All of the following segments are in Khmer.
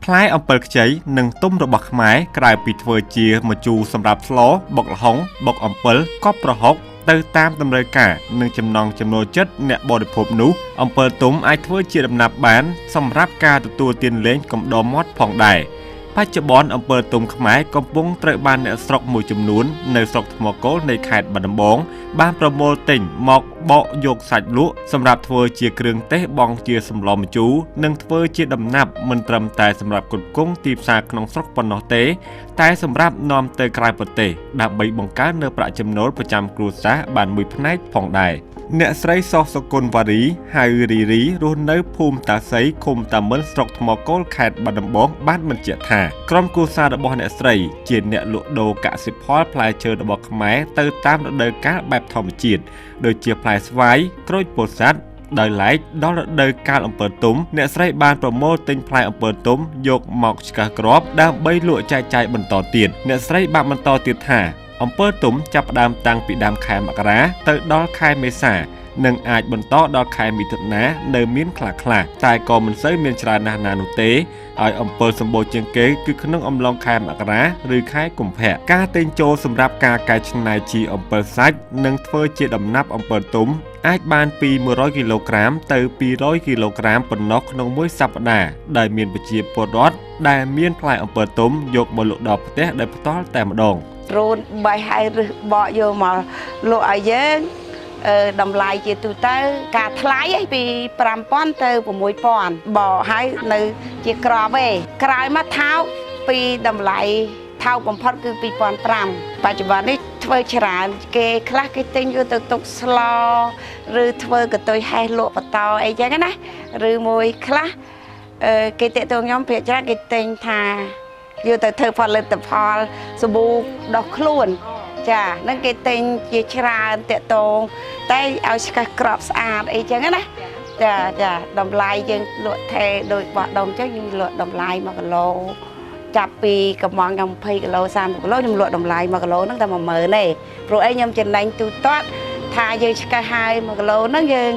ផ្លែអំពិលខ្ចីនិងទុំរបស់ខ្មែរក្រៅពីធ្វើជាម្ជូរសម្រាប់ស្លបុកល្ហុងបុកអំពិលកប់ប្រហុកទៅតាមតម្រូវការនិងចំណង់ចំណូលចិត្តអ្នកបរិភោគនោះអំពិលទុំអាចធ្វើជាដំណាប់បានសម្រាប់ការទទួលទានលេងកំដរមាត់ផងដែរបច្ចុប្បន្នអំពិលទុំខ្មែរកំពុងត្រូវបានអ្នកស្រុកមួយចំនួននៅស្រុកថ្មគោលនៃខេត្តបាត់ដំបងបានប្រមូលទិញមកបកយកសាច់លក់សម្រាប់ធ្វើជាគ្រឿងទេសបង់ជាសម្លម្ជូរនិងធ្វើជាដំណាប់មិនត្រឹមតែសម្រាប់ផ្គត់ផ្គង់ទីផ្សារក្នុងស្រុកប៉ុណ្ណោះទេតែសម្រាប់នាំទៅក្រៅប្រទេសដើម្បីបង្កើននូវប្រាក់ចំណូលប្រចាំគ្រួសារបានមួយផ្នែកផងដែរអ្នកស្រីសសុគន្ធវ៉ារីហៅរីរីរស់នៅភូមិតាសីឃុំតាមិនស្រុកថ្មគោលខេត្តបាត់ដំបងបានបញ្ជាក់ថាក្រុមគ្រួសាររបស់អ្នកស្រីជាអ្នកលក់ដូរកសិផលផ្លែឈើរបស់ខ្មែរទៅតាមរដូវកាលបែបធម្មជាតិដូចជាផ្លែស្វាយក្រូចពោធិ៍សាត់ដោយឡែកដល់រដូវកាលអំពិលទុំអ្នកស្រីបានប្រមូលទិញផ្លែអំពិលទុំយកមកឆ្កឹះគ្រាប់ដើម្បីលក់ចែកចាយបន្តទៀតអ្នកស្រីបានបន្តទៀតថាអំពិលទុំចាប់ផ្ដើមតាំងពីដើមខែមករាទៅដល់ខែមេសានិងអាចបន្តដល់ខែមិថុនានៅមានខ្លះៗតែក៏មិនសូវមានច្រើនណាស់ណានោះទេឲ្យអំពិលសម្បូរជាងគេគឺក្នុងអំឡុងខែមករាឬខែកុម្ភៈការទិញចូលសម្រាប់ការកែច្នៃជីអំពិលសាច់និងធ្វើជាដំណាប់អំពិលទុំអាចបានពី100គីឡូក្រាមទៅ200គីឡូក្រាមប៉ុណ្ណោះក្នុងមួយសប្តាហ៍ដែលមានប្រជាពលរដ្ឋដែលមានផ្លែអំពិលទុំយកមកលក់ដល់ផ្ទះដោយផ្ទាល់តែម្ដងរូនបាយហើយឬបកយកមកលក់ឲ្យយើងតម្លៃជាទូទៅការថ្លៃពី5000ទៅ6000បកហើយនៅជាក្របឯងក្រោយមកថោកពីតម្លៃថោកបំផុតគឺ2500បច្ចុប្បន្ននេះធ្វើច្រើនគេខ្លះគេទិញយកទៅទុកស្លឬធ្វើកតុយហេះលក់បន្តអីចឹងណាឬមួយខ្លះគេតាក់ទងខ្ញុំភាគច្រើនគេទិញថាយកទៅធ្វើផលិតផលសាប៊ូដោះខ្លួនចានឹងគេទិញជាច្រើនតាក់ទងតែឲ្យឆ្កឹះក្របស្អាតអីចឹងណាចាតម្លៃយើងលក់ថេដោយបោះដុំចឹងយើងលក់តម្លៃ1គីឡូចាប់ពីកំងខ្ញុំ20គីឡូ30គីឡូខ្ញុំលក់តម្លៃ1គីឡូហ្នឹងតែ10000ទេព្រោះអីខ្ញុំចំណេញទូទាត់ថាយើងឆ្កឹះហើយ1គីឡូហ្នឹងយើង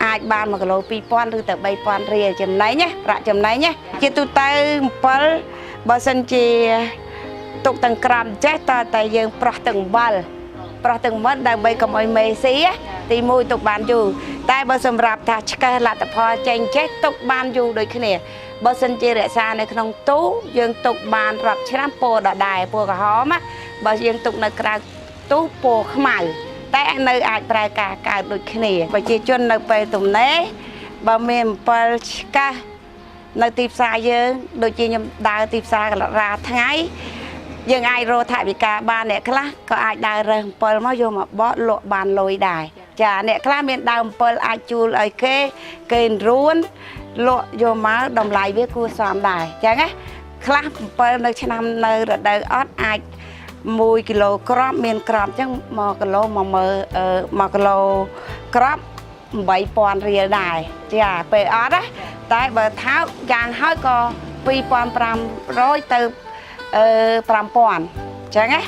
អាចបាន1គីឡូ2000ឬទៅ3000រៀលចំណេញណាប្រាក់ចំណេញណាជាទូទៅ7បើសិនជាទុកទាំងក្រាមចេះតែយើងប្រោះទាំងអំបិលដើម្បីកុំឲ្យមេស៊ីទី1ទុកបានយូរតែបើសម្រាប់ថាឆ្កឹះលទ្ធផលចេញចេះទុកបានយូរដូចគ្នាបើសិនជារក្សានៅក្នុងទូយើងទុកបានរាប់ឆ្នាំពណ៌ដដែលពណ៌ក្រហមបើយើងទុកនៅក្រៅទូពណ៌ខ្មៅតែនៅអាចប្រើការកើតដូចគ្នាប្រជាជននៅពេលទំនេរបើមានអំពិលឆ្កឹះនៅទីផ្សារយើងដូចជាខ្ញុំដើរទីផ្សារកលរាថ្ងៃយើងអាចរកថវិកាបានអ្នកខ្លះក៏អាចដើររើសអំពិលមកយកមកបកលក់បានលុយដែរចាអ្នកខ្លះមានដើមអំពិលអាចជួលឲ្យគេរួនលក់យកមកតម្លៃវាគួរសមដែរចឹងណាខ្លះអំពិលនៅឆ្នាំនៅរដូវអត់អាច1គីឡូក្របមានក្របចឹង1គីឡូ1គីឡូក្រប8000រៀលដែរចាពេលអត់ណាតែបើថោកយ៉ាងហើយក៏2500ទៅ5000ចឹងណា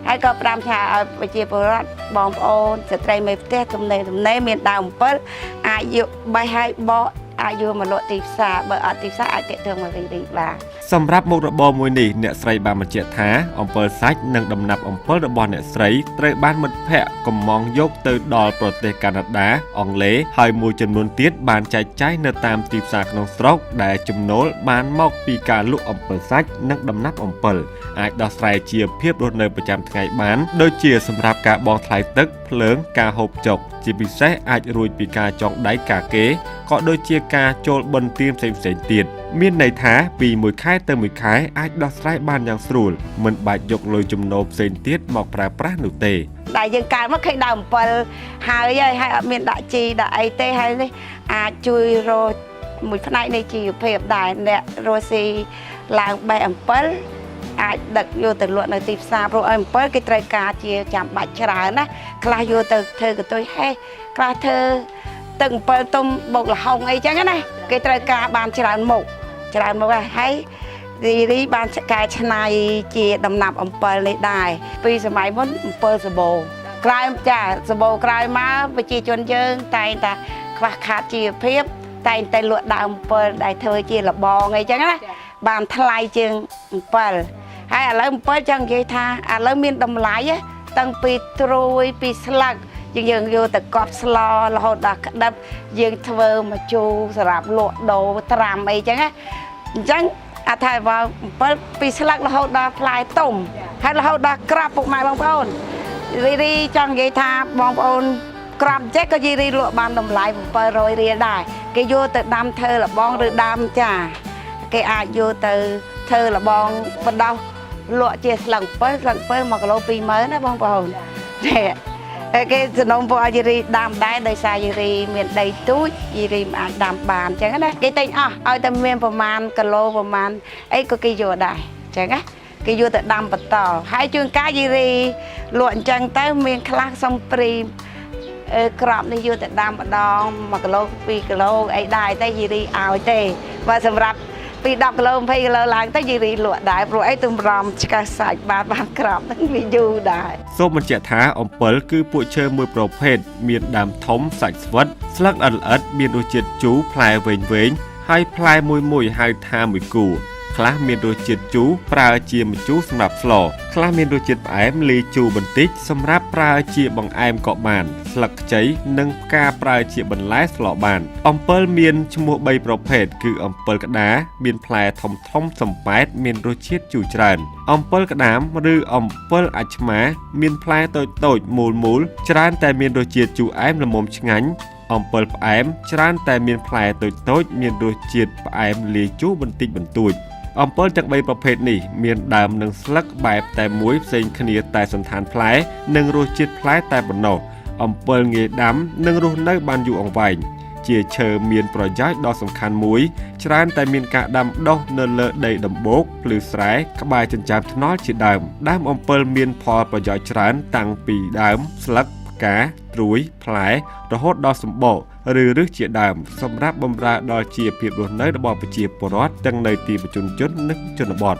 ហើយក៏5ថាឲ្យប្រជាពលរដ្ឋបងប្អូនស្ត្រីមេផ្ទះទំនេរមានដើមអំពិលអាចយកបេះឲ្យបកអាចយកមកលក់ទីផ្សារបើអត់ទីផ្សារអាចទាក់ទងមកវិញបានសម្រាប់មុខរបរមួយនេះអ្នកស្រីបានបញ្ជាក់ថាអំពិលសាច់និងដំណាប់អំពិលរបស់អ្នកស្រីត្រូវបានមិត្តភ័ក្តិកំងយកទៅដល់ប្រទេសកាណាដាអង់គ្លេសហើយមួយចំនួនទៀតបានចែកចាយនៅតាមទីផ្សារក្នុងស្រុកដែលចំណូលបានមកពីការលក់អំពិលសាច់និងដំណាប់អំពិលអាចដោះស្រាយជាភាពរស់នៅប្រចាំថ្ងៃបានដូចជាសម្រាប់ការបង់ថ្លៃទឹកភ្លើងការហូបចុកជាពិសេសអាចរួចពីការចងដៃការគេក៏ដូចជាការចូលបិណ្ឌទានផ្សេងៗទៀតមានន័យថាពីមួយខែទៅមួយខែអាចដោះស្រាយបានយ៉ាងស្រួលមិនបាច់យកលុយចំណូលផ្សេងទៀតមកប្រើប្រាស់នោះទេដែលយើងកើតមកឃើញដើមអំពិលហើយអត់មានដាក់ជីដាក់អីទេហើយនេះអាចជួយរកមួយផ្នែកនៃជីវភាពដែរអ្នករស់ស៊ីឡើងបេះអំពិលអាចដឹកយកទៅលក់នៅទីផ្សារព្រោះអំពិលគេត្រូវការជាចាំបាច់ច្រើនណាខ្លះយកទៅធ្វើកតុយហេះខ្លះធ្វើទឹកអំពិលទុំបុកល្ហុងអីចឹងណាគេត្រូវការបានច្រើនមុខហើយរីបានកែច្នៃជាដំណាប់អំពិលនេះដែរពីសម័យមុនអំពិលសាបូក្រោយចាសាបូក្រោយមកប្រជាជនយើងតែងតែខ្វះខាតជីវភាពតែងតែលក់ដើមអំពិលដែលធ្វើជាលបងអីចឹងណា បានថ្លៃជាង7ហើយឥឡូវ7ចង់និយាយថាឥឡូវមានតម្លៃតាំងពីត្រួយពីស្លឹកយើងយកទៅកប់ស្លរហូតដល់ក្តឹបយើងធ្វើមកជូរសម្រាប់លក់ដូរត្រាំអីចឹងណាអញ្ចឹងអត់ថា7ពីស្លឹករហូតដល់ផ្លែទុំហើយរហូតដល់ក្រាប់ពុកម៉ែបងប្អូនរីចង់និយាយថាបងប្អូនក្រាប់ចេះក៏រីលក់បានតម្លៃ700រៀលដែរគេយកទៅដាំធ្វើលបងឬដាំចាគេអាចយកទៅធ្វើលបងបណ្ដោះលក់ជាស្លឹក7 1គីឡូ20000ណាបងប្អូនតែគេសំណុំពួកយីរីដាំដែរដោយសារយីរីមានដីទូចយីរីមិនអាចដាំបានអញ្ចឹងណាគេតែងអស់ឲ្យតែមានប្រមាណគីឡូប្រមាណអីក៏គេយកដែរអញ្ចឹងណាគេយកទៅដាំបន្តហើយជួនកាលយីរីលក់អញ្ចឹងទៅមានខ្លះសំព្រីក្របនេះយកទៅដាំម្ដង1គីឡូ2គីឡូអីដែរតែយីរីឲ្យទេបើសម្រាប់ពី10គីឡូ20គីឡូឡើងទៅយីរីលក់ដែរព្រោះអីទំរំឆ្កឹះសាច់បានក្របហ្នឹងវាយូរដែរសូមបញ្ជាក់ថាអំពិលគឺពួកឈើមួយប្រភេទមានដើមធំសាច់ស្វិតស្លឹកល្អិតមានរសជាតិជូរផ្លែវែងហើយផ្លែមួយហៅថាមួយគូខ្លះមានរសជាតិជូរប្រើជាម្ជូរសម្រាប់ស្លខ្លះមានរសជាតិផ្អែមលាយជូរបន្តិចសម្រាប់ប្រើជាបង្អែមក៏បានស្លឹកខ្ចីនិងផ្កាប្រើជាបន្លែស្លបានអំពិលមានឈ្មោះ3ប្រភេទគឺអំពិលក្តារមានផ្លែធំសំប៉ែតមានរសជាតិជូរច្រើនអំពិលក្តាមឬអំពិលអាឆ្មាមានផ្លែតូចមូលច្រើនតែមានរសជាតិជូរអែមល្មមឆ្ងាញ់អំពិលផ្អែមច្រើនតែមានផ្លែតូចមានរសជាតិផ្អែមលាយជូរបន្តិចបន្តួចអំពិលទាំង3ប្រភេទនេះមានដើមនិងស្លឹកបែបតែមួយផ្សេងគ្នាតែសន្តានផ្លែនិងរសជាតិផ្លែតែប៉ុណ្ណោះអំពិលងាយដាំនិងរស់នៅបានយូរអង្វែងជាឈើមានប្រយោជន៍ដ៏សំខាន់មួយច្រើនតែមានការដាំដុះនៅលើដីដំបូកភ្លឺស្រែក្បែរចិញ្ចើមថ្នល់ជាដើមដើមអំពិលមានផលប្រយោជន៍ច្រើនតាំងពីដើមស្លឹកផ្កាត្រួយផ្លែរហូតដល់សម្បកឬឫសជាដើមសម្រាប់បម្រើដល់ជីវភាពរស់នៅរបស់ប្រជាពលរដ្ឋទាំងនៅទីប្រជុំជននិងជនបទ